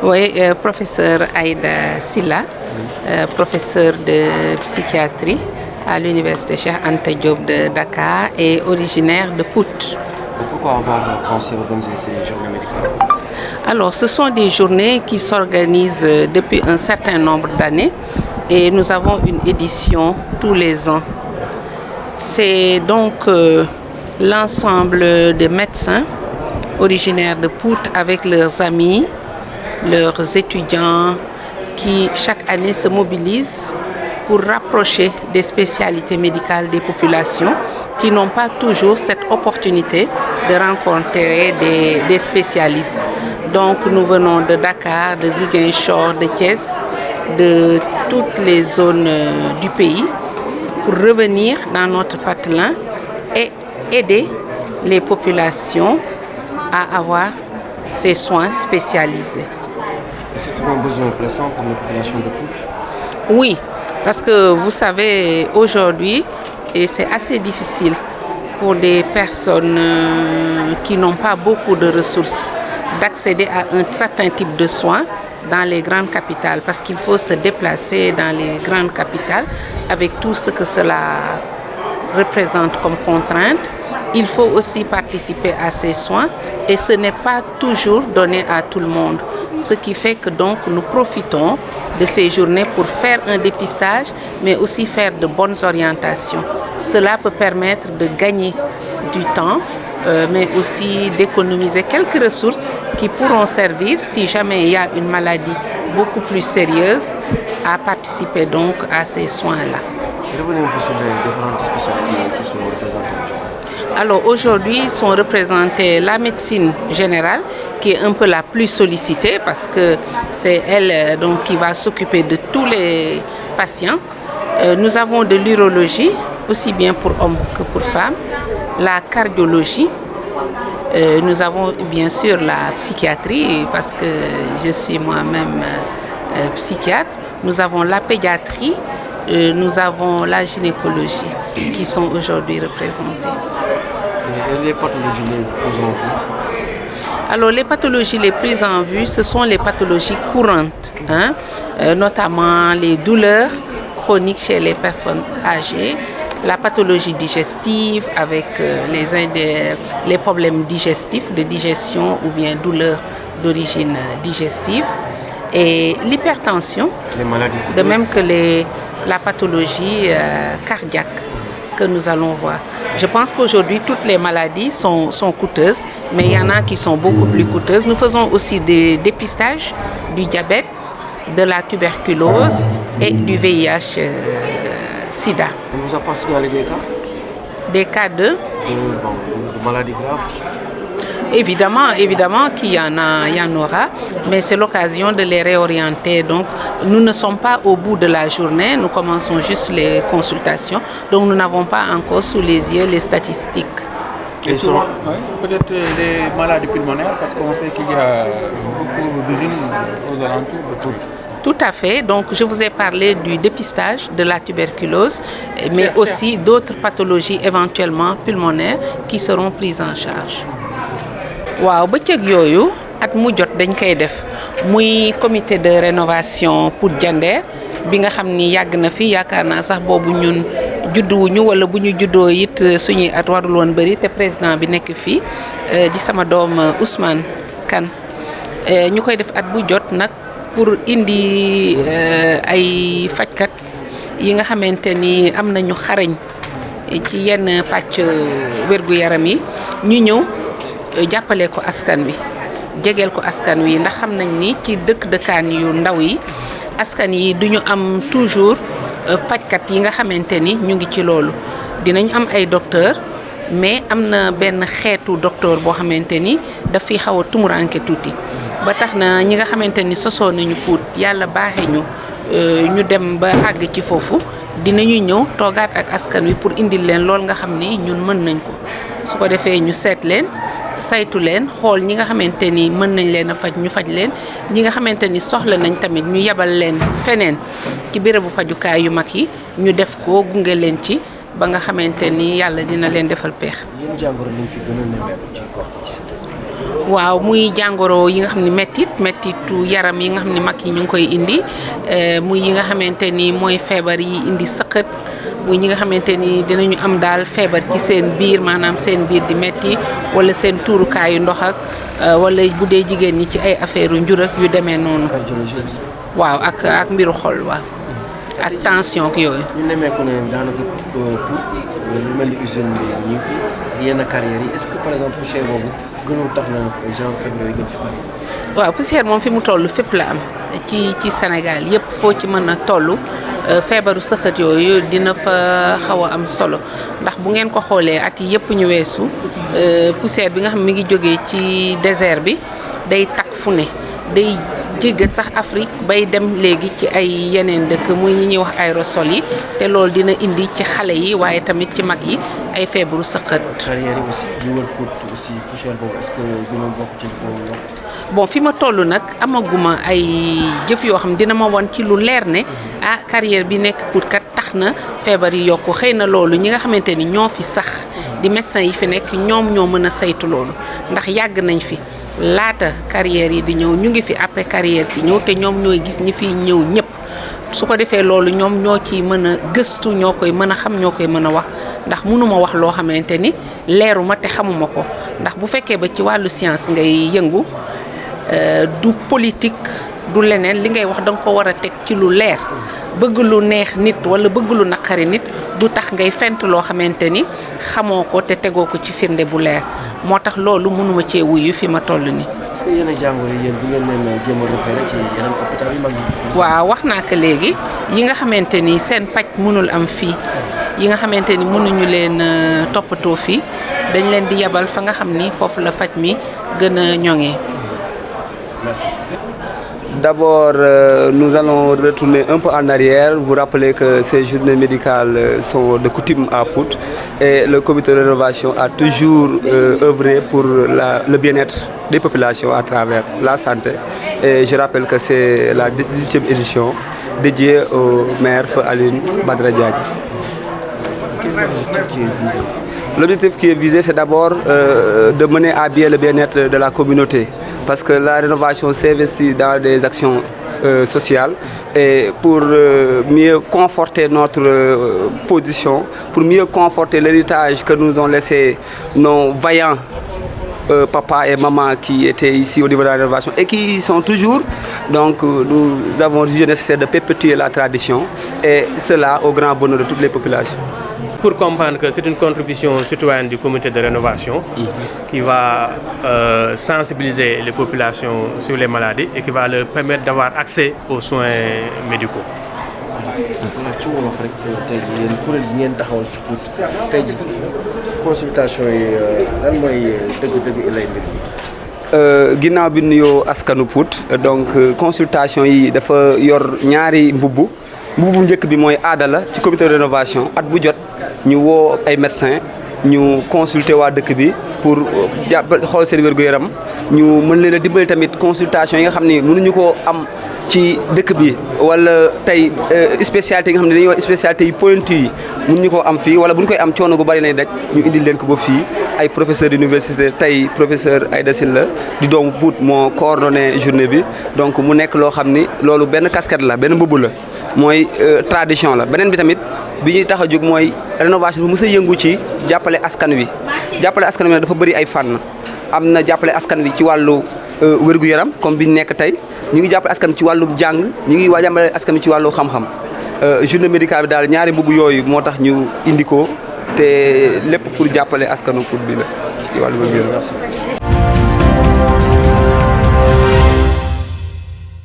Oui, professeur Aïda Silla, professeur de psychiatrie à l'université Cheikh Anta Diop de Dakar et originaire de Pout. Pourquoi avoir pensé organiser ces journées médicales? Alors, ce sont des journées qui s'organisent depuis un certain nombre d'années et nous avons une édition tous les ans. C'est donc l'ensemble des médecins originaires de Pout avec leurs amis, leurs étudiants qui chaque année se mobilisent pour rapprocher des spécialités médicales des populations qui n'ont pas toujours cette opportunité de rencontrer des spécialistes. Donc nous venons de Dakar, de Ziguinchor, de Thiès, de toutes les zones du pays pour revenir dans notre patelin et aider les populations à avoir ces soins spécialisés. C'est un besoin pressant pour les populations de Pout? Oui, parce que vous savez, aujourd'hui, et c'est assez difficile pour des personnes qui n'ont pas beaucoup de ressources d'accéder à un certain type de soins dans les grandes capitales, parce qu'il faut se déplacer dans les grandes capitales avec tout ce que cela représente comme contrainte. Il faut aussi participer à ces soins et ce n'est pas toujours donné à tout le monde. Ce qui fait que donc nous profitons de ces journées pour faire un dépistage, mais aussi faire de bonnes orientations. Cela peut permettre de gagner du temps, mais aussi d'économiser quelques ressources qui pourront servir, si jamais il y a une maladie beaucoup plus sérieuse, à participer donc à ces soins-là. Revenez un peu sur les différentes spécialités qui sont représentées. Alors aujourd'hui, sont représentées la médecine générale, qui est un peu la plus sollicitée parce que c'est elle donc, qui va s'occuper de tous les patients. Nous avons de l'urologie, aussi bien pour hommes que pour femmes, la cardiologie, nous avons bien sûr la psychiatrie parce que je suis moi-même psychiatre, nous avons la pédiatrie, nous avons la gynécologie qui sont aujourd'hui représentées. Et les pathologies les plus en vue? Alors les pathologies les plus en vue, ce sont les pathologies courantes, notamment les douleurs chroniques chez les personnes âgées, la pathologie digestive avec les problèmes digestifs, de digestion ou bien douleurs d'origine digestive, et l'hypertension, de même que la pathologie cardiaque que nous allons voir. Je pense qu'aujourd'hui, toutes les maladies sont coûteuses, mais il y en a qui sont beaucoup plus coûteuses. Nous faisons aussi des dépistages du diabète, de la tuberculose et du VIH-Sida. On ne vous a pas signalé des cas? Des cas de maladies graves? Évidemment qu'il y en aura, mais c'est l'occasion de les réorienter. Donc, nous ne sommes pas au bout de la journée, nous commençons juste les consultations, donc nous n'avons pas encore sous les yeux les statistiques. Peut-être les maladies pulmonaires, parce qu'on sait qu'il y a beaucoup d'usines aux alentours de Pout. Tout à fait. Donc, je vous ai parlé du dépistage de la tuberculose, mais aussi d'autres pathologies éventuellement pulmonaires qui seront prises en charge. Waaw bëccëg yooyu at mu jot dañ koy def muy comité de rénovation pour Diender bi nga xam ni yàgg na fi yaakaar naa sax boobu ñun judduwuñu wala bu ñu juddoo it suñuy at warul woon bëri te président bi nekk fii di sama doom Ousmane Kane ñu koy def at bu jot nag pour indi ay fajkat yi nga xamante ni am nañu xarañ ci yenn pàcc wér-gu-yaram yi ñu ñëw jàppale ko askan wi jegeel ko askan wi ndax xam nañ ni ci dëkk-dëkkaan yu ndaw yi askan yi duñu am toujours pajkat yi nga xamante ni ñu ngi ci loolu dinañ am ay docteur mais am na benn xeetu docteur boo xamante ni daf fi xaw a tumuranke tuuti ba tax na ñi nga xamante ni sosoo nañu Pout yàlla baaxee ñu dem ba àgg ci foofu dinañu ñëw toogaat ak askan wi pour indil leen lool nga xam ni ñun mën nañ ko su ko defee ñu seet leen saytu leen xool ñi nga xamante ni mën nañ leen a faj ñu faj leen ñi nga xamante ni soxla nañ tamit ñu yebal leen feneen ci bérébu fajukaay yu mag yi ñu def ko gunge leen ci ba nga xamante ni yàlla dina leen defal peex. Yéen jàngoro lañ fi gën a nemmeeku ci gox bi. waaw muy jàngoro yi nga xam ne mettitu yaram yi nga xam ne mag yi ñu ngi koy indi muy yi nga xamante ni mooy feebar yi indi sëqët muy ñi nga xamante ni dinañu am daal feebar ci seen biir maanaam seen biir di metti wala seen tuurukaayu ndox ak wala bu dee jigéen ñi ci ay affaire njur ak yu demee noonu. waaw ak mbiru xol waaw. ak tension ak yooyu. ñu nemmeeku ne daanaka pour lu mel ni usine bi ñu ngi fi ak yenn carrières yi est-ce que par exemple poussière boobu gënul tax na genre feebar yi gën fi bari. waaw poussière moom fi mu toll fépp la am ci Sénégal yëpp foo ci mën a toll feebaru sëxët yooyu dina fa xaw a am solo ndax bu ngeen ko xoolee at yi yëpp ñu weesu poussière bi nga xam mi ngi jógee ci désert bi day takk fu ne day jéggat sax Afrique bay dem léegi ci ay yeneen dëkk muy ñi ñuy wax aérosol yi te loolu dina indi ci xale yi waaye tamit ci mag yi ay feebaru sëqët. carrière yi aussi ñu wër Pout aussi poussière boobu est-ce que dina bokk ci boobu. bon fi ma toll nag amaguma ay jëf yoo xam dina ma won ci lu leer ne ah carrière bi nekk Pout kat tax na feebar yi yokku xëy na loolu ñi nga xamante ni ñoo fi sax di médecin yi fi nekk ñoom ñoo mën a saytu loolu ndax yàgg nañ fi. laata carrière yi di ñëw ñu ngi fi après carrière di ñëw te ñoom ñooy gis ñi fiy ñëw ñëpp su ko defee loolu ñoom ñoo ci mën a gëstu ñoo koy mën a xam ñoo koy mën a wax ndax mënuma wax loo xamante ni leeruma te xamuma ko ndax bu fekkee ba ci wàllu science ngay yëngu du politique du leneen li ngay wax danga ko war a teg ci lu leer bëgg lu neex nit wala bëgg lu naqari nit du tax ngay fent loo xamante ni xamoo ko te tegoo ko ci firnde bu leer moo tax loolu mënuma cee wuyu fi ma toll nii. est-ce que yenn jàngoro yi yéen bu ngeen leen jéem a référé ci yeneen hôpital yu mag yi. waaw wax naa ko léegi yi nga xamante ni seen paj mënul am fii yi nga xamante ni mënuñu leen toppatoo fii dañ leen di yabal fa nga xam ni foofu la faj mi gën a ñoŋee. Merci. D'abord, nous allons retourner un peu en arrière. Vous rappelez que ces journées médicales sont de coutume à Pout et le comité de rénovation a toujours œuvré pour le bien-être des populations à travers la santé. Et je rappelle que c'est la 18e édition dédiée au maire Feu Aline Badara Diagne. Quel est l'objectif qui est visé? L'objectif qui est visé, c'est d'abord de mener à bien le bien-être de la communauté. Parce que la rénovation s'investit dans des actions sociales et pour mieux conforter notre position, pour mieux conforter l'héritage que nous ont laissé nos vaillants papa et maman qui étaient ici au niveau de la rénovation et qui sont toujours. Donc nous avons jugé nécessaire de perpétuer la tradition et cela au grand bonheur de toutes les populations. Pour comprendre que c'est une contribution citoyenne du comité de rénovation qui va sensibiliser les populations sur les maladies et qui va leur permettre d'avoir accès aux soins médicaux. ci wolof rek tey jii yéen kuréel gi ngeen taxawal ci Pout tey jii consultation yi lan mooy dëgg-dëgg lay mbir mi. ginnaaw bi nuyoo askanu Pout donc consultation yi dafa yor ñaari mbubb bu njëkk bi mooy aada la ci comité de rénovation at bu jot ñu woo ay médecins ñu consulter waa dëkk bi pour xool seen wér-gu-yaram ñu mën leen a dimbali tamit consultation yi nga xam ni mënuñu koo am ci dëkk bi wala tey spécialité yi nga xam ne dañuy wax spécialité yi pointu yi mënuñu koo am fii wala bu ñu koy am coono gu bari nañ daj ñu indil leen ko ba fii ay professeur d'université tey professeur Aïda Sylla di doomu Pout moo coordonné journée bi donc mu nekk loo xam ni loolu benn casquette la benn mbubb la mooy tradition la beneen bi tamit bi ñuy tax a jóg mooy rénovation bu mës a yëngu ci jàppale askan wi nag dafa bëri ay fànn am na jàppale askan wi ci wàllu wér-gu-yaram comme bi ñu nekk tey ñu ngi jàppale askan wi ci wàllu jàng ñu ngi jàppale askan wi ci wàllu xam-xam journée médicale bi daal ñaari mbubb yooyu moo tax ñu indi ko te lépp pour jàppale askanu Pout bi la ci wàllu wér-gu-yaram.